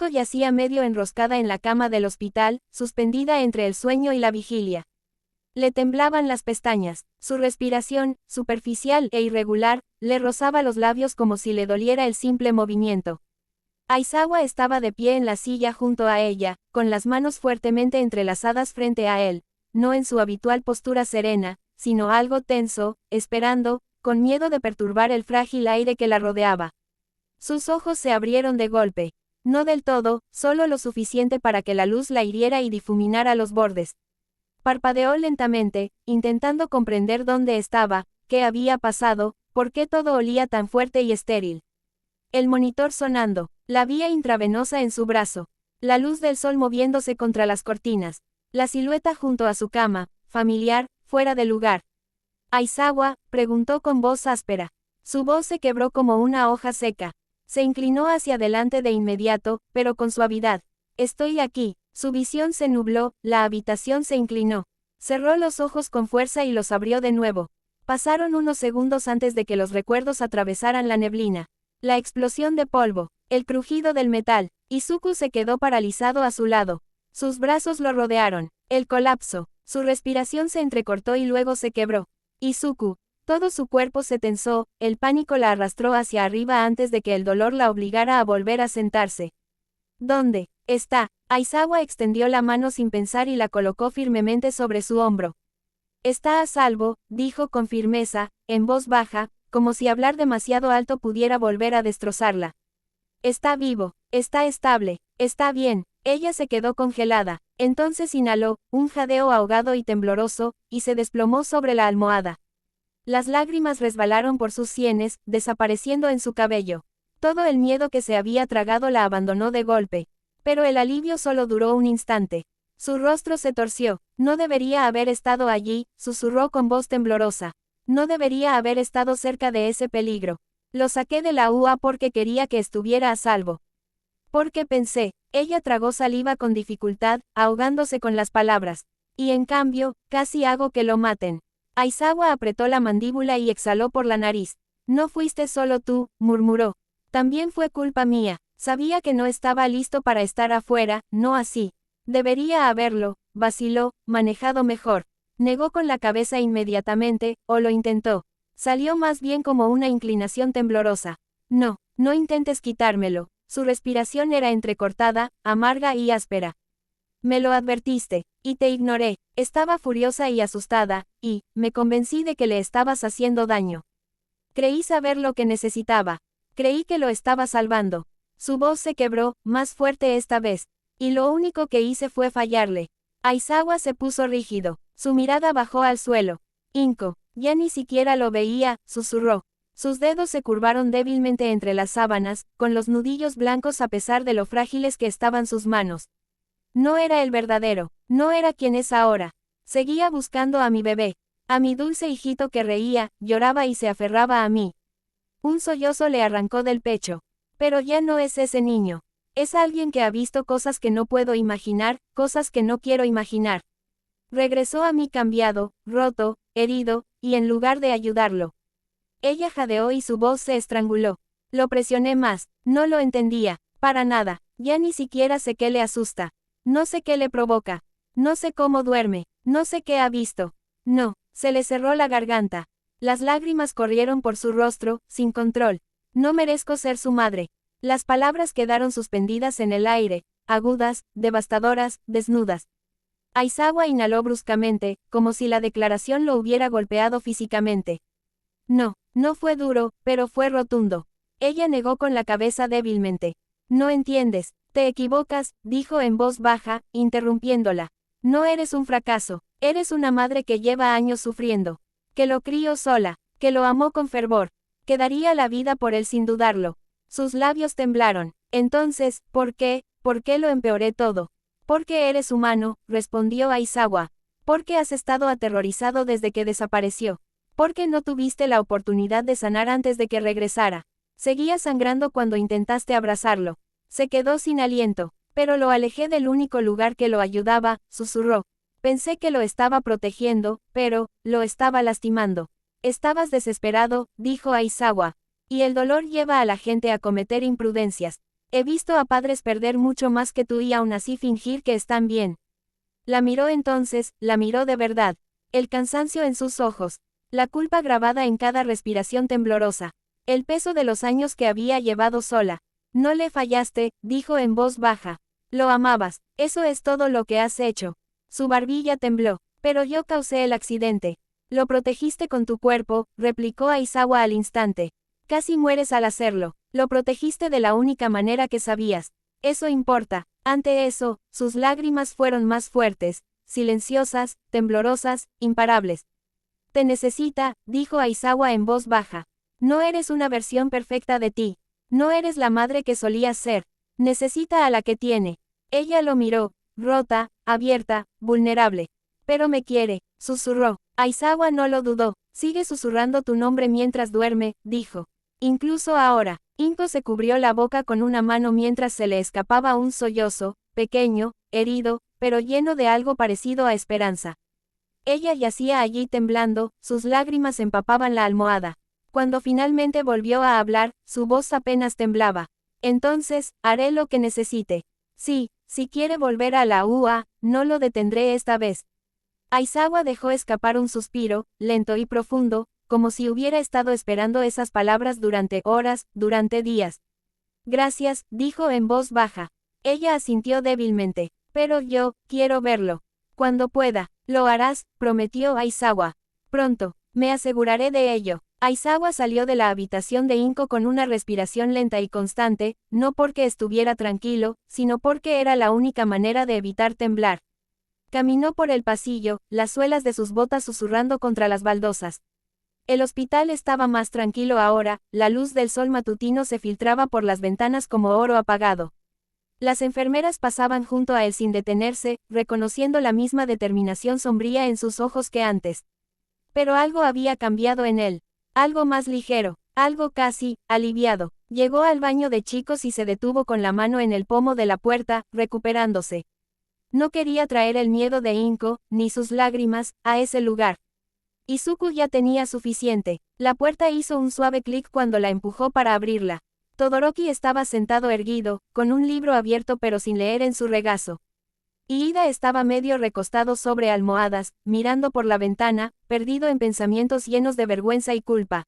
Yuko yacía medio enroscada en la cama del hospital, suspendida entre el sueño y la vigilia. Le temblaban las pestañas, su respiración, superficial e irregular, le rozaba los labios como si le doliera el simple movimiento. Aizawa estaba de pie en la silla junto a ella, con las manos fuertemente entrelazadas frente a él, no en su habitual postura serena, sino algo tenso, esperando, con miedo de perturbar el frágil aire que la rodeaba. Sus ojos se abrieron de golpe. No del todo, solo lo suficiente para que la luz la hiriera y difuminara los bordes. Parpadeó lentamente, intentando comprender dónde estaba, qué había pasado, por qué todo olía tan fuerte y estéril. El monitor sonando, la vía intravenosa en su brazo, la luz del sol moviéndose contra las cortinas, la silueta junto a su cama, familiar, fuera de lugar. ¿Aizawa?, preguntó con voz áspera. Su voz se quebró como una hoja seca. Se inclinó hacia adelante de inmediato, pero con suavidad. Estoy aquí. Su visión se nubló, la habitación se inclinó. Cerró los ojos con fuerza y los abrió de nuevo. Pasaron unos segundos antes de que los recuerdos atravesaran la neblina. La explosión de polvo, el crujido del metal. Izuku se quedó paralizado a su lado. Sus brazos lo rodearon. El colapso. Su respiración se entrecortó y luego se quebró. Izuku. Todo su cuerpo se tensó, el pánico la arrastró hacia arriba antes de que el dolor la obligara a volver a sentarse. ¿Dónde está? Aizawa extendió la mano sin pensar y la colocó firmemente sobre su hombro. Está a salvo, dijo con firmeza, en voz baja, como si hablar demasiado alto pudiera volver a destrozarla. Está vivo, está estable, está bien. Ella se quedó congelada. Entonces inhaló, un jadeo ahogado y tembloroso, y se desplomó sobre la almohada. Las lágrimas resbalaron por sus sienes, desapareciendo en su cabello. Todo el miedo que se había tragado la abandonó de golpe. Pero el alivio solo duró un instante. Su rostro se torció. No debería haber estado allí, susurró con voz temblorosa. No debería haber estado cerca de ese peligro. Lo saqué de la UA porque quería que estuviera a salvo. Porque pensé, ella tragó saliva con dificultad, ahogándose con las palabras. Y en cambio, casi hago que lo maten. Aizawa apretó la mandíbula y exhaló por la nariz. No fuiste solo tú, murmuró. También fue culpa mía. Sabía que no estaba listo para estar afuera, no así. Debería haberlo, vaciló, manejado mejor. Negó con la cabeza inmediatamente, o lo intentó. Salió más bien como una inclinación temblorosa. No, no intentes quitármelo. Su respiración era entrecortada, amarga y áspera. Me lo advertiste, y te ignoré. Estaba furiosa y asustada, y me convencí de que le estabas haciendo daño. Creí saber lo que necesitaba. Creí que lo estaba salvando. Su voz se quebró, más fuerte esta vez, y lo único que hice fue fallarle. Aizawa se puso rígido. Su mirada bajó al suelo. Inko, ya ni siquiera lo veía, susurró. Sus dedos se curvaron débilmente entre las sábanas, con los nudillos blancos a pesar de lo frágiles que estaban sus manos. No era el verdadero, no era quien es ahora. Seguía buscando a mi bebé, a mi dulce hijito que reía, lloraba y se aferraba a mí. Un sollozo le arrancó del pecho. Pero ya no es ese niño. Es alguien que ha visto cosas que no puedo imaginar, cosas que no quiero imaginar. Regresó a mí cambiado, roto, herido, y en lugar de ayudarlo. Ella jadeó y su voz se estranguló. Lo presioné más, no lo entendía, para nada, ya ni siquiera sé qué le asusta. No sé qué le provoca. No sé cómo duerme. No sé qué ha visto. No, se le cerró la garganta. Las lágrimas corrieron por su rostro, sin control. No merezco ser su madre. Las palabras quedaron suspendidas en el aire, agudas, devastadoras, desnudas. Aizawa inhaló bruscamente, como si la declaración lo hubiera golpeado físicamente. No, no fue duro, pero fue rotundo. Ella negó con la cabeza débilmente. No entiendes. Te equivocas, dijo en voz baja, interrumpiéndola. No eres un fracaso, eres una madre que lleva años sufriendo, que lo crió sola, que lo amó con fervor, que daría la vida por él sin dudarlo. Sus labios temblaron. Entonces, ¿por qué lo empeoré todo? Porque eres humano, respondió Aizawa. Porque has estado aterrorizado desde que desapareció. Porque no tuviste la oportunidad de sanar antes de que regresara. Seguía sangrando cuando intentaste abrazarlo. Se quedó sin aliento, pero lo alejé del único lugar que lo ayudaba, susurró. Pensé que lo estaba protegiendo, pero, lo estaba lastimando. Estabas desesperado, dijo Aizawa. Y el dolor lleva a la gente a cometer imprudencias. He visto a padres perder mucho más que tú y aún así fingir que están bien. La miró entonces, la miró de verdad. El cansancio en sus ojos. La culpa grabada en cada respiración temblorosa. El peso de los años que había llevado sola. No le fallaste, dijo en voz baja. Lo amabas, eso es todo lo que has hecho. Su barbilla tembló. Pero yo causé el accidente. Lo protegiste con tu cuerpo, replicó Aizawa al instante. Casi mueres al hacerlo. Lo protegiste de la única manera que sabías. Eso importa. Ante eso, sus lágrimas fueron más fuertes, silenciosas, temblorosas, imparables. Te necesita, dijo Aizawa en voz baja. No eres una versión perfecta de ti. No eres la madre que solías ser. Necesita a la que tiene. Ella lo miró, rota, abierta, vulnerable. Pero me quiere, susurró. Aizawa no lo dudó. Sigue susurrando tu nombre mientras duerme, dijo. Incluso ahora. Inko se cubrió la boca con una mano mientras se le escapaba un sollozo, pequeño, herido, pero lleno de algo parecido a esperanza. Ella yacía allí temblando, sus lágrimas empapaban la almohada. Cuando finalmente volvió a hablar, su voz apenas temblaba. Entonces, haré lo que necesite. Sí, si quiere volver a la UA, no lo detendré esta vez. Aizawa dejó escapar un suspiro, lento y profundo, como si hubiera estado esperando esas palabras durante horas, durante días. Gracias, dijo en voz baja. Ella asintió débilmente. Pero yo, quiero verlo. Cuando pueda, lo harás, prometió Aizawa. Pronto, me aseguraré de ello. Aizawa salió de la habitación de Inko con una respiración lenta y constante, no porque estuviera tranquilo, sino porque era la única manera de evitar temblar. Caminó por el pasillo, las suelas de sus botas susurrando contra las baldosas. El hospital estaba más tranquilo ahora, la luz del sol matutino se filtraba por las ventanas como oro apagado. Las enfermeras pasaban junto a él sin detenerse, reconociendo la misma determinación sombría en sus ojos que antes. Pero algo había cambiado en él. Algo más ligero, algo casi, aliviado. Llegó al baño de chicos y se detuvo con la mano en el pomo de la puerta, recuperándose. No quería traer el miedo de Inko, ni sus lágrimas, a ese lugar. Izuku ya tenía suficiente. La puerta hizo un suave clic cuando la empujó para abrirla. Todoroki estaba sentado erguido, con un libro abierto pero sin leer en su regazo. Iida estaba medio recostado sobre almohadas, mirando por la ventana, perdido en pensamientos llenos de vergüenza y culpa.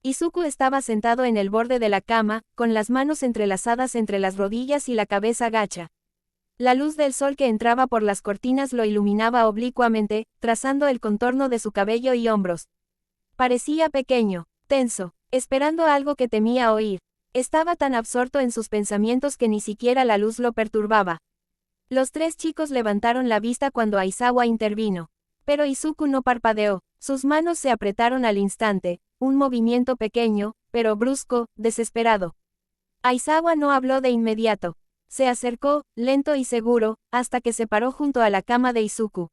Izuku estaba sentado en el borde de la cama, con las manos entrelazadas entre las rodillas y la cabeza gacha. La luz del sol que entraba por las cortinas lo iluminaba oblicuamente, trazando el contorno de su cabello y hombros. Parecía pequeño, tenso, esperando algo que temía oír. Estaba tan absorto en sus pensamientos que ni siquiera la luz lo perturbaba. Los tres chicos levantaron la vista cuando Aizawa intervino. Pero Izuku no parpadeó, sus manos se apretaron al instante, un movimiento pequeño, pero brusco, desesperado. Aizawa no habló de inmediato. Se acercó, lento y seguro, hasta que se paró junto a la cama de Izuku.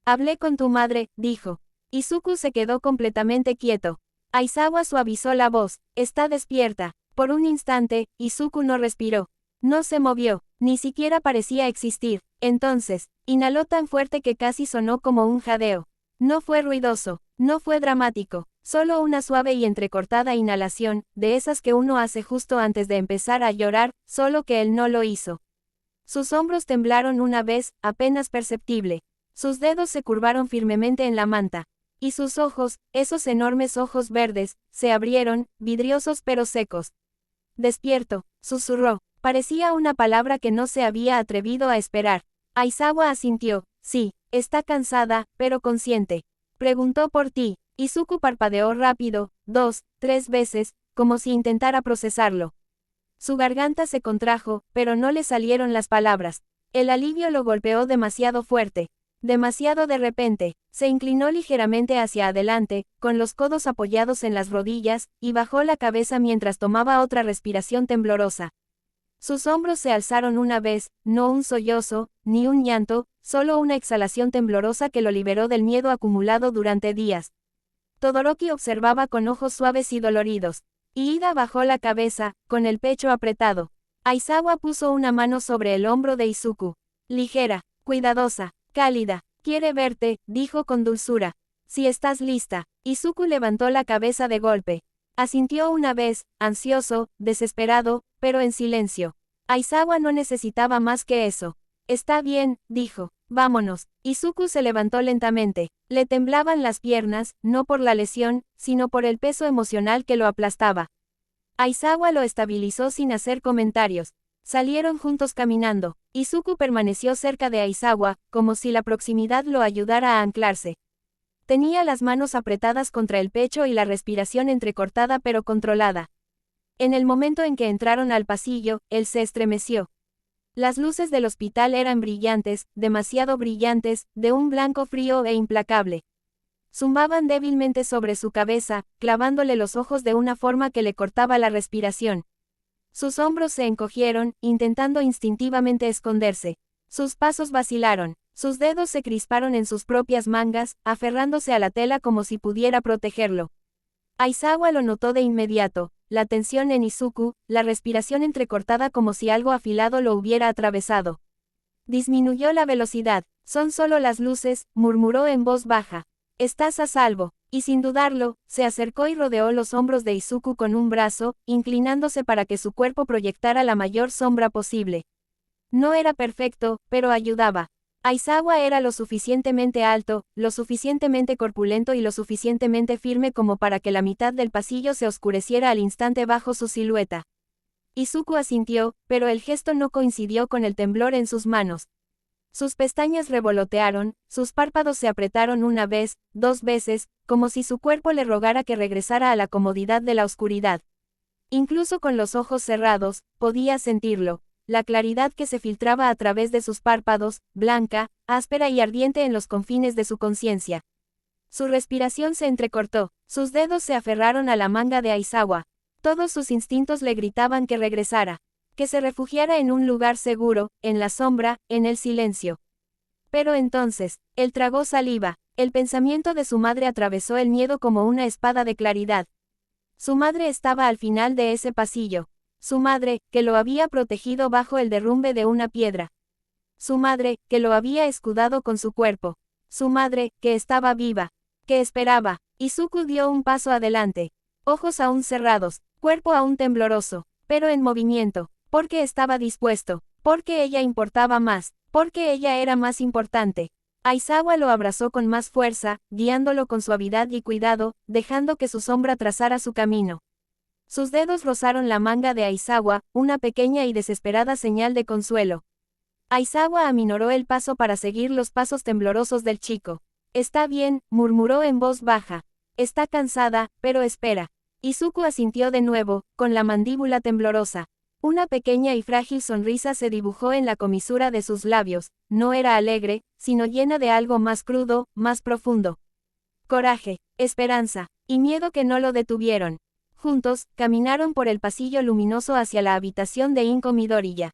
Hablé con tu madre, dijo. Izuku se quedó completamente quieto. Aizawa suavizó la voz. Está despierta. Por un instante, Izuku no respiró. No se movió, ni siquiera parecía existir. Entonces, inhaló tan fuerte que casi sonó como un jadeo. No fue ruidoso, no fue dramático, solo una suave y entrecortada inhalación, de esas que uno hace justo antes de empezar a llorar, solo que él no lo hizo. Sus hombros temblaron una vez, apenas perceptible. Sus dedos se curvaron firmemente en la manta. Y sus ojos, esos enormes ojos verdes, se abrieron, vidriosos pero secos. Despierto, susurró. Parecía una palabra que no se había atrevido a esperar. Aizawa asintió. Sí, está cansada, pero consciente. Preguntó por ti. Izuku parpadeó rápido, 2, 3 veces, como si intentara procesarlo. Su garganta se contrajo, pero no le salieron las palabras. El alivio lo golpeó demasiado fuerte. Demasiado de repente. Se inclinó ligeramente hacia adelante, con los codos apoyados en las rodillas, y bajó la cabeza mientras tomaba otra respiración temblorosa. Sus hombros se alzaron una vez, no un sollozo, ni un llanto, solo una exhalación temblorosa que lo liberó del miedo acumulado durante días. Todoroki observaba con ojos suaves y doloridos. Iida bajó la cabeza, con el pecho apretado. Aizawa puso una mano sobre el hombro de Izuku. Ligera, cuidadosa, cálida. Quiere verte, dijo con dulzura. Si estás lista. Izuku levantó la cabeza de golpe. Asintió una vez, ansioso, desesperado, pero en silencio. Aizawa no necesitaba más que eso. Está bien, dijo. Vámonos. Izuku se levantó lentamente. Le temblaban las piernas, no por la lesión, sino por el peso emocional que lo aplastaba. Aizawa lo estabilizó sin hacer comentarios. Salieron juntos caminando. Izuku permaneció cerca de Aizawa, como si la proximidad lo ayudara a anclarse. Tenía las manos apretadas contra el pecho y la respiración entrecortada pero controlada. En el momento en que entraron al pasillo, él se estremeció. Las luces del hospital eran brillantes, demasiado brillantes, de un blanco frío e implacable. Zumbaban débilmente sobre su cabeza, clavándole los ojos de una forma que le cortaba la respiración. Sus hombros se encogieron, intentando instintivamente esconderse. Sus pasos vacilaron. Sus dedos se crisparon en sus propias mangas, aferrándose a la tela como si pudiera protegerlo. Aizawa lo notó de inmediato, la tensión en Izuku, la respiración entrecortada como si algo afilado lo hubiera atravesado. Disminuyó la velocidad. Son solo las luces, murmuró en voz baja. Estás a salvo. Y sin dudarlo, se acercó y rodeó los hombros de Izuku con un brazo, inclinándose para que su cuerpo proyectara la mayor sombra posible. No era perfecto, pero ayudaba. Aizawa era lo suficientemente alto, lo suficientemente corpulento y lo suficientemente firme como para que la mitad del pasillo se oscureciera al instante bajo su silueta. Izuku asintió, pero el gesto no coincidió con el temblor en sus manos. Sus pestañas revolotearon, sus párpados se apretaron una vez, dos veces, como si su cuerpo le rogara que regresara a la comodidad de la oscuridad. Incluso con los ojos cerrados, podía sentirlo. La claridad que se filtraba a través de sus párpados, blanca, áspera y ardiente en los confines de su conciencia. Su respiración se entrecortó, sus dedos se aferraron a la manga de Aizawa. Todos sus instintos le gritaban que regresara, que se refugiara en un lugar seguro, en la sombra, en el silencio. Pero entonces, él tragó saliva, el pensamiento de su madre atravesó el miedo como una espada de claridad. Su madre estaba al final de ese pasillo. Su madre, que lo había protegido bajo el derrumbe de una piedra. Su madre, que lo había escudado con su cuerpo. Su madre, que estaba viva. Que esperaba. Izuku dio un paso adelante. Ojos aún cerrados, cuerpo aún tembloroso, pero en movimiento, porque estaba dispuesto, porque ella importaba más, porque ella era más importante. Aizawa lo abrazó con más fuerza, guiándolo con suavidad y cuidado, dejando que su sombra trazara su camino. Sus dedos rozaron la manga de Aizawa, una pequeña y desesperada señal de consuelo. Aizawa aminoró el paso para seguir los pasos temblorosos del chico. Está bien, murmuró en voz baja. Está cansada, pero espera. Izuku asintió de nuevo, con la mandíbula temblorosa. Una pequeña y frágil sonrisa se dibujó en la comisura de sus labios. No era alegre, sino llena de algo más crudo, más profundo. Coraje, esperanza, y miedo que no lo detuvieron. Juntos, caminaron por el pasillo luminoso hacia la habitación de Inko Midoriya.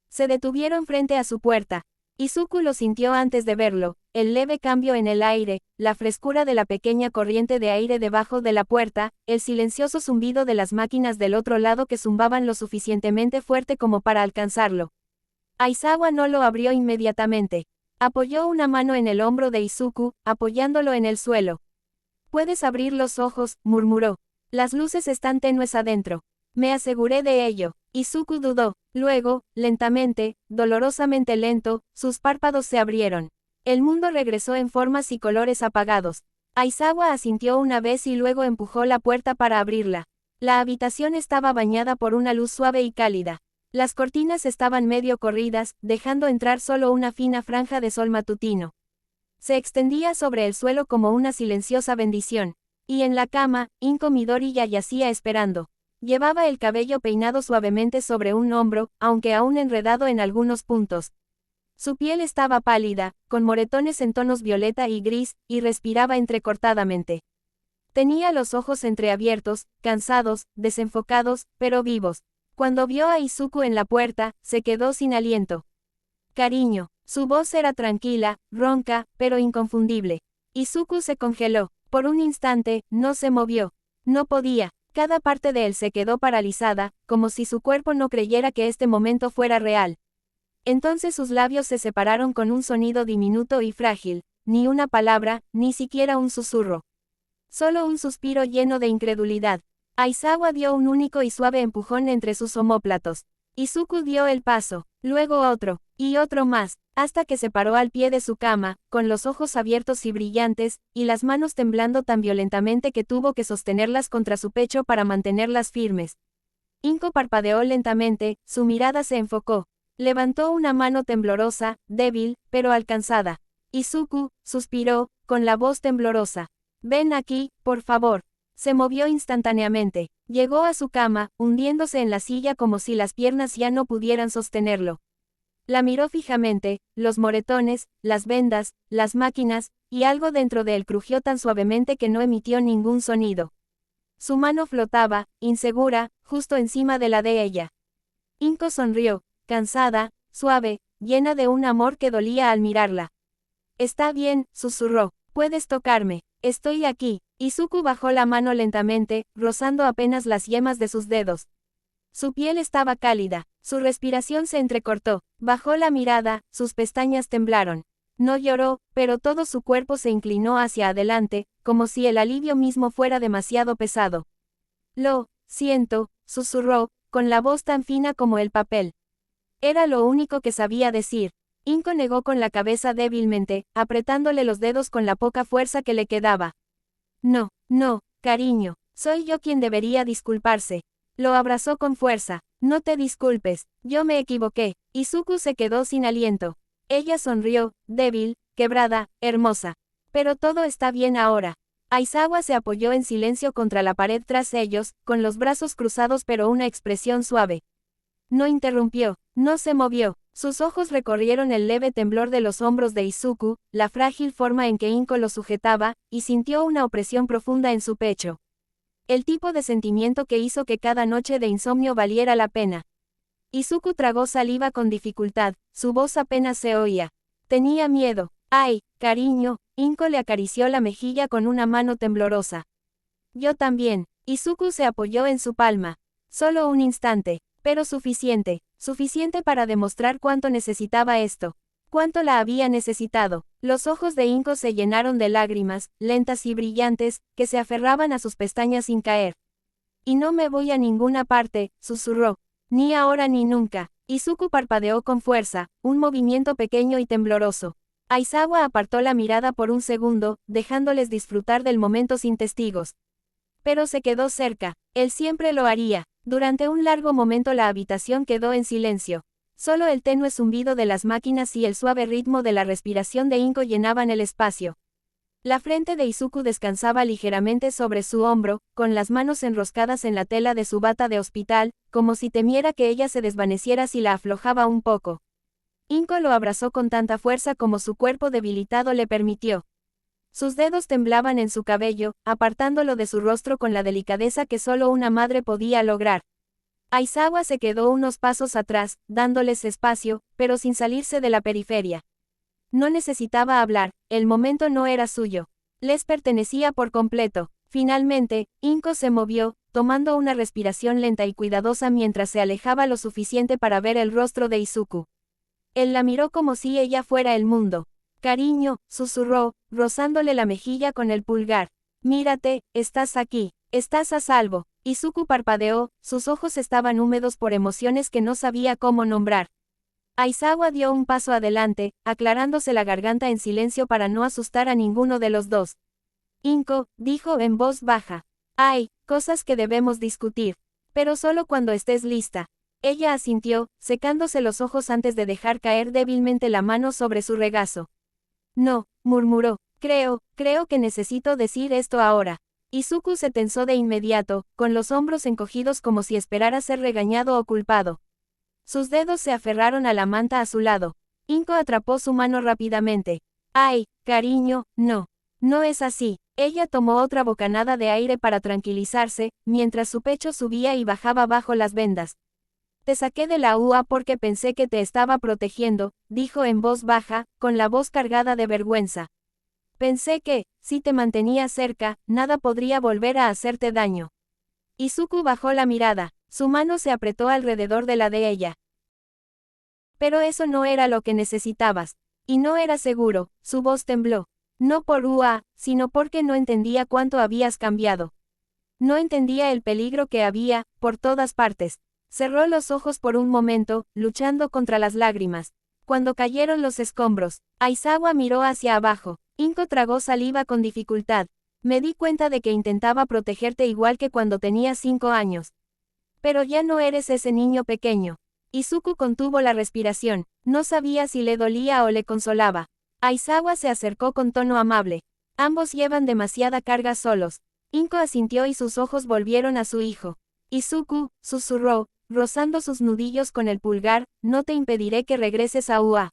Se detuvieron frente a su puerta. Izuku lo sintió antes de verlo, el leve cambio en el aire, la frescura de la pequeña corriente de aire debajo de la puerta, el silencioso zumbido de las máquinas del otro lado que zumbaban lo suficientemente fuerte como para alcanzarlo. Aizawa no lo abrió inmediatamente. Apoyó una mano en el hombro de Izuku, apoyándolo en el suelo. «Puedes abrir los ojos», murmuró. «Las luces están tenues adentro. Me aseguré de ello». Izuku dudó. Luego, lentamente, dolorosamente lento, sus párpados se abrieron. El mundo regresó en formas y colores apagados. Aizawa asintió una vez y luego empujó la puerta para abrirla. La habitación estaba bañada por una luz suave y cálida. Las cortinas estaban medio corridas, dejando entrar solo una fina franja de sol matutino. Se extendía sobre el suelo como una silenciosa bendición. Y en la cama, Inko Midoriya yacía esperando. Llevaba el cabello peinado suavemente sobre un hombro, aunque aún enredado en algunos puntos. Su piel estaba pálida, con moretones en tonos violeta y gris, y respiraba entrecortadamente. Tenía los ojos entreabiertos, cansados, desenfocados, pero vivos. Cuando vio a Izuku en la puerta, se quedó sin aliento. «Cariño». Su voz era tranquila, ronca, pero inconfundible. Izuku se congeló. Por un instante, no se movió. No podía. Cada parte de él se quedó paralizada, como si su cuerpo no creyera que este momento fuera real. Entonces sus labios se separaron con un sonido diminuto y frágil, ni una palabra, ni siquiera un susurro. Solo un suspiro lleno de incredulidad. Aizawa dio un único y suave empujón entre sus omóplatos. Izuku dio el paso, luego otro, y otro más, hasta que se paró al pie de su cama, con los ojos abiertos y brillantes, y las manos temblando tan violentamente que tuvo que sostenerlas contra su pecho para mantenerlas firmes. Inko parpadeó lentamente, su mirada se enfocó. Levantó una mano temblorosa, débil, pero alcanzada. Izuku, suspiró, con la voz temblorosa. Ven aquí, por favor. Se movió instantáneamente. Llegó a su cama, hundiéndose en la silla como si las piernas ya no pudieran sostenerlo. La miró fijamente, los moretones, las vendas, las máquinas, y algo dentro de él crujió tan suavemente que no emitió ningún sonido. Su mano flotaba, insegura, justo encima de la de ella. Inko sonrió, cansada, suave, llena de un amor que dolía al mirarla. Está bien, susurró. Puedes tocarme. Estoy aquí. Izuku bajó la mano lentamente, rozando apenas las yemas de sus dedos. Su piel estaba cálida, su respiración se entrecortó, bajó la mirada, sus pestañas temblaron. No lloró, pero todo su cuerpo se inclinó hacia adelante, como si el alivio mismo fuera demasiado pesado. Lo siento, susurró, con la voz tan fina como el papel. Era lo único que sabía decir. Inko negó con la cabeza débilmente, apretándole los dedos con la poca fuerza que le quedaba. No, no, cariño, soy yo quien debería disculparse. Lo abrazó con fuerza. No te disculpes, yo me equivoqué. Izuku se quedó sin aliento. Ella sonrió, débil, quebrada, hermosa. Pero todo está bien ahora. Aizawa se apoyó en silencio contra la pared tras ellos, con los brazos cruzados pero una expresión suave. No interrumpió, no se movió. Sus ojos recorrieron el leve temblor de los hombros de Izuku, la frágil forma en que Inko lo sujetaba, y sintió una opresión profunda en su pecho. El tipo de sentimiento que hizo que cada noche de insomnio valiera la pena. Izuku tragó saliva con dificultad, su voz apenas se oía. Tenía miedo. Ay, cariño, Inko le acarició la mejilla con una mano temblorosa. Yo también. Izuku se apoyó en su palma. Solo un instante, pero suficiente. Suficiente para demostrar cuánto necesitaba esto. Cuánto la había necesitado. Los ojos de Inko se llenaron de lágrimas, lentas y brillantes, que se aferraban a sus pestañas sin caer. Y no me voy a ninguna parte, susurró. Ni ahora ni nunca. Izuku parpadeó con fuerza, un movimiento pequeño y tembloroso. Aizawa apartó la mirada por un segundo, dejándoles disfrutar del momento sin testigos. Pero se quedó cerca. Él siempre lo haría. Durante un largo momento la habitación quedó en silencio. Solo el tenue zumbido de las máquinas y el suave ritmo de la respiración de Inko llenaban el espacio. La frente de Izuku descansaba ligeramente sobre su hombro, con las manos enroscadas en la tela de su bata de hospital, como si temiera que ella se desvaneciera si la aflojaba un poco. Inko lo abrazó con tanta fuerza como su cuerpo debilitado le permitió. Sus dedos temblaban en su cabello, apartándolo de su rostro con la delicadeza que solo una madre podía lograr. Aizawa se quedó unos pasos atrás, dándoles espacio, pero sin salirse de la periferia. No necesitaba hablar, el momento no era suyo. Les pertenecía por completo. Finalmente, Inko se movió, tomando una respiración lenta y cuidadosa mientras se alejaba lo suficiente para ver el rostro de Izuku. Él la miró como si ella fuera el mundo. Cariño, susurró, rozándole la mejilla con el pulgar. Mírate, estás aquí, estás a salvo. Izuku parpadeó, sus ojos estaban húmedos por emociones que no sabía cómo nombrar. Aizawa dio un paso adelante, aclarándose la garganta en silencio para no asustar a ninguno de los dos. Inko, dijo en voz baja. Hay cosas que debemos discutir. Pero solo cuando estés lista. Ella asintió, secándose los ojos antes de dejar caer débilmente la mano sobre su regazo. No, murmuró, creo que necesito decir esto ahora. Izuku se tensó de inmediato, con los hombros encogidos como si esperara ser regañado o culpado. Sus dedos se aferraron a la manta a su lado. Inko atrapó su mano rápidamente. Ay, cariño, no. No es así. Ella tomó otra bocanada de aire para tranquilizarse, mientras su pecho subía y bajaba bajo las vendas. Te saqué de la UA porque pensé que te estaba protegiendo, dijo en voz baja, con la voz cargada de vergüenza. Pensé que, si te mantenía cerca, nada podría volver a hacerte daño. Izuku bajó la mirada, su mano se apretó alrededor de la de ella. Pero eso no era lo que necesitabas. Y no era seguro, su voz tembló. No por UA, sino porque no entendía cuánto habías cambiado. No entendía el peligro que había, por todas partes. Cerró los ojos por un momento, luchando contra las lágrimas. Cuando cayeron los escombros, Aizawa miró hacia abajo. Inko tragó saliva con dificultad. Me di cuenta de que intentaba protegerte igual que cuando tenías 5 años. Pero ya no eres ese niño pequeño. Izuku contuvo la respiración. No sabía si le dolía o le consolaba. Aizawa se acercó con tono amable. Ambos llevan demasiada carga solos. Inko asintió y sus ojos volvieron a su hijo. Izuku, susurró, rozando sus nudillos con el pulgar, no te impediré que regreses a UA.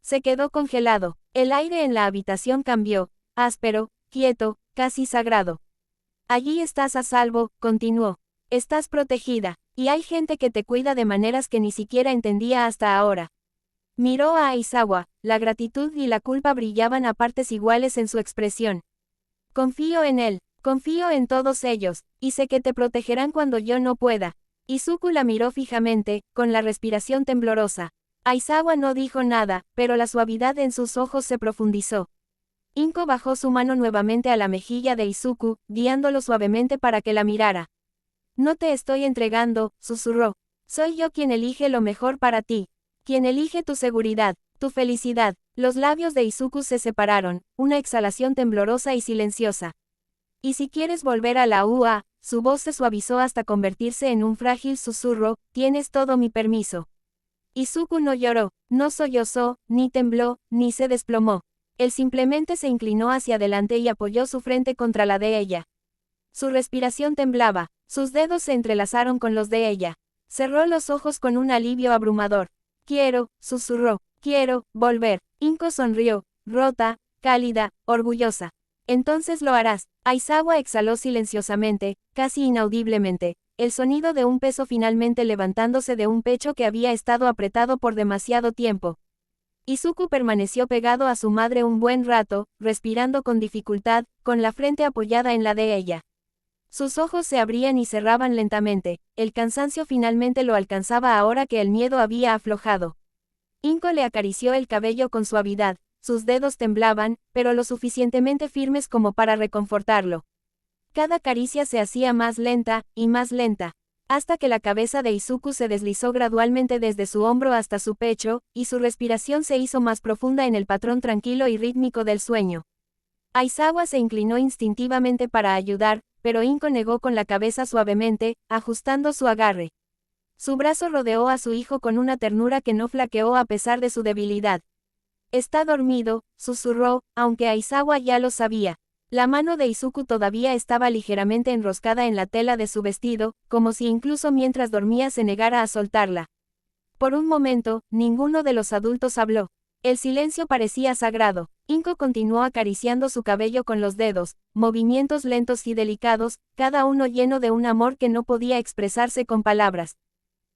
Se quedó congelado. El aire en la habitación cambió, áspero, quieto, casi sagrado. Allí estás a salvo, continuó. Estás protegida, y hay gente que te cuida de maneras que ni siquiera entendía hasta ahora. Miró a Aizawa, la gratitud y la culpa brillaban a partes iguales en su expresión. Confío en él, confío en todos ellos, y sé que te protegerán cuando yo no pueda. Izuku la miró fijamente, con la respiración temblorosa. Aizawa no dijo nada, pero la suavidad en sus ojos se profundizó. Inko bajó su mano nuevamente a la mejilla de Izuku, guiándolo suavemente para que la mirara. No te estoy entregando, susurró. Soy yo quien elige lo mejor para ti. Quien elige tu seguridad, tu felicidad. Los labios de Izuku se separaron, una exhalación temblorosa y silenciosa. Y si quieres volver a la UA, su voz se suavizó hasta convertirse en un frágil susurro, tienes todo mi permiso. Izuku no lloró, no sollozó, ni tembló, ni se desplomó. Él simplemente se inclinó hacia adelante y apoyó su frente contra la de ella. Su respiración temblaba, sus dedos se entrelazaron con los de ella. Cerró los ojos con un alivio abrumador. Quiero, susurró, quiero, volver. Inko sonrió, rota, cálida, orgullosa. Entonces lo harás. Aizawa exhaló silenciosamente, casi inaudiblemente, el sonido de un peso finalmente levantándose de un pecho que había estado apretado por demasiado tiempo. Izuku permaneció pegado a su madre un buen rato, respirando con dificultad, con la frente apoyada en la de ella. Sus ojos se abrían y cerraban lentamente, el cansancio finalmente lo alcanzaba ahora que el miedo había aflojado. Inko le acarició el cabello con suavidad, sus dedos temblaban, pero lo suficientemente firmes como para reconfortarlo. Cada caricia se hacía más lenta, hasta que la cabeza de Izuku se deslizó gradualmente desde su hombro hasta su pecho, y su respiración se hizo más profunda en el patrón tranquilo y rítmico del sueño. Aizawa se inclinó instintivamente para ayudar, pero Inko negó con la cabeza suavemente, ajustando su agarre. Su brazo rodeó a su hijo con una ternura que no flaqueó a pesar de su debilidad. Está dormido, susurró, aunque Aizawa ya lo sabía. La mano de Izuku todavía estaba ligeramente enroscada en la tela de su vestido, como si incluso mientras dormía se negara a soltarla. Por un momento, ninguno de los adultos habló. El silencio parecía sagrado. Inko continuó acariciando su cabello con los dedos, movimientos lentos y delicados, cada uno lleno de un amor que no podía expresarse con palabras.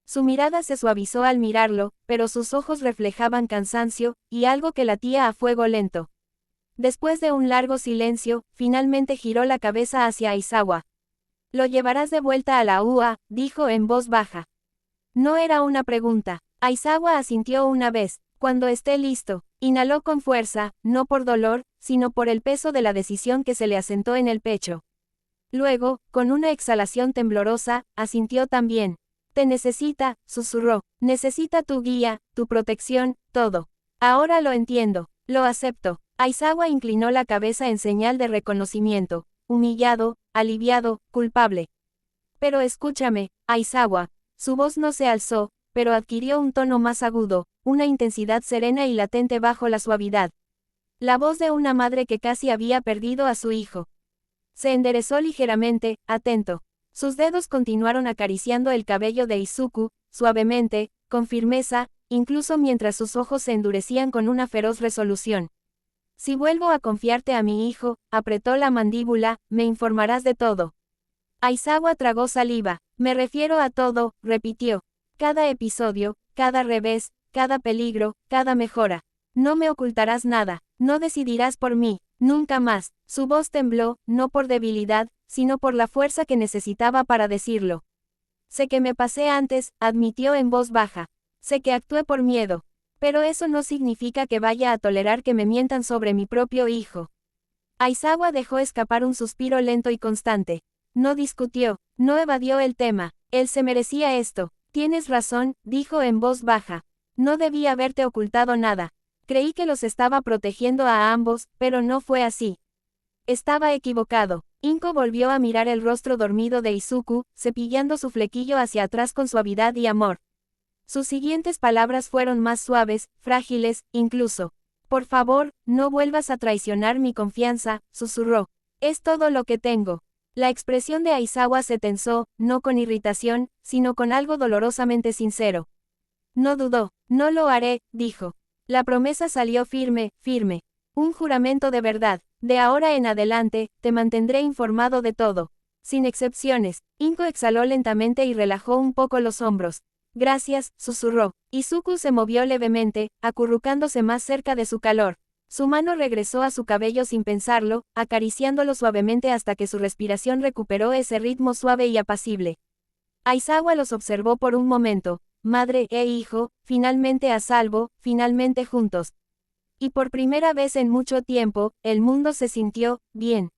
Su mirada se suavizó al mirarlo, pero sus ojos reflejaban cansancio, y algo que latía a fuego lento. Después de un largo silencio, finalmente giró la cabeza hacia Aizawa. Lo llevarás de vuelta a la UA, dijo en voz baja. No era una pregunta. Aizawa asintió una vez. Cuando esté listo, inhaló con fuerza, no por dolor, sino por el peso de la decisión que se le asentó en el pecho. Luego, con una exhalación temblorosa, asintió también. Te necesita, susurró. Necesita tu guía, tu protección, todo. Ahora lo entiendo. Lo acepto. Aizawa inclinó la cabeza en señal de reconocimiento, humillado, aliviado, culpable. Pero escúchame, Aizawa. Su voz no se alzó, pero adquirió un tono más agudo, una intensidad serena y latente bajo la suavidad. La voz de una madre que casi había perdido a su hijo. Se enderezó ligeramente, atento. Sus dedos continuaron acariciando el cabello de Izuku, suavemente, con firmeza, incluso mientras sus ojos se endurecían con una feroz resolución. Si vuelvo a confiarte a mi hijo, apretó la mandíbula, me informarás de todo. Aizawa tragó saliva. Me refiero a todo, repitió. Cada episodio, cada revés, cada peligro, cada mejora. No me ocultarás nada, no decidirás por mí, nunca más. Su voz tembló, no por debilidad, sino por la fuerza que necesitaba para decirlo. Sé que me pasé antes, admitió en voz baja. Sé que actué por miedo. Pero eso no significa que vaya a tolerar que me mientan sobre mi propio hijo. Aizawa dejó escapar un suspiro lento y constante. No discutió, no evadió el tema. Él se merecía esto. Tienes razón, dijo en voz baja. No debí haberte ocultado nada. Creí que los estaba protegiendo a ambos, pero no fue así. Estaba equivocado. Inko volvió a mirar el rostro dormido de Izuku, cepillando su flequillo hacia atrás con suavidad y amor. Sus siguientes palabras fueron más suaves, frágiles, incluso. Por favor, no vuelvas a traicionar mi confianza, susurró. Es todo lo que tengo. La expresión de Aizawa se tensó, no con irritación, sino con algo dolorosamente sincero. No dudó. No lo haré, dijo. La promesa salió firme, firme. Un juramento de verdad. De ahora en adelante, te mantendré informado de todo. Sin excepciones. Inko exhaló lentamente y relajó un poco los hombros. Gracias, susurró. Izuku se movió levemente, acurrucándose más cerca de su calor. Su mano regresó a su cabello sin pensarlo, acariciándolo suavemente hasta que su respiración recuperó ese ritmo suave y apacible. Aizawa los observó por un momento. Madre e hijo, finalmente a salvo, finalmente juntos. Y por primera vez en mucho tiempo, el mundo se sintió bien.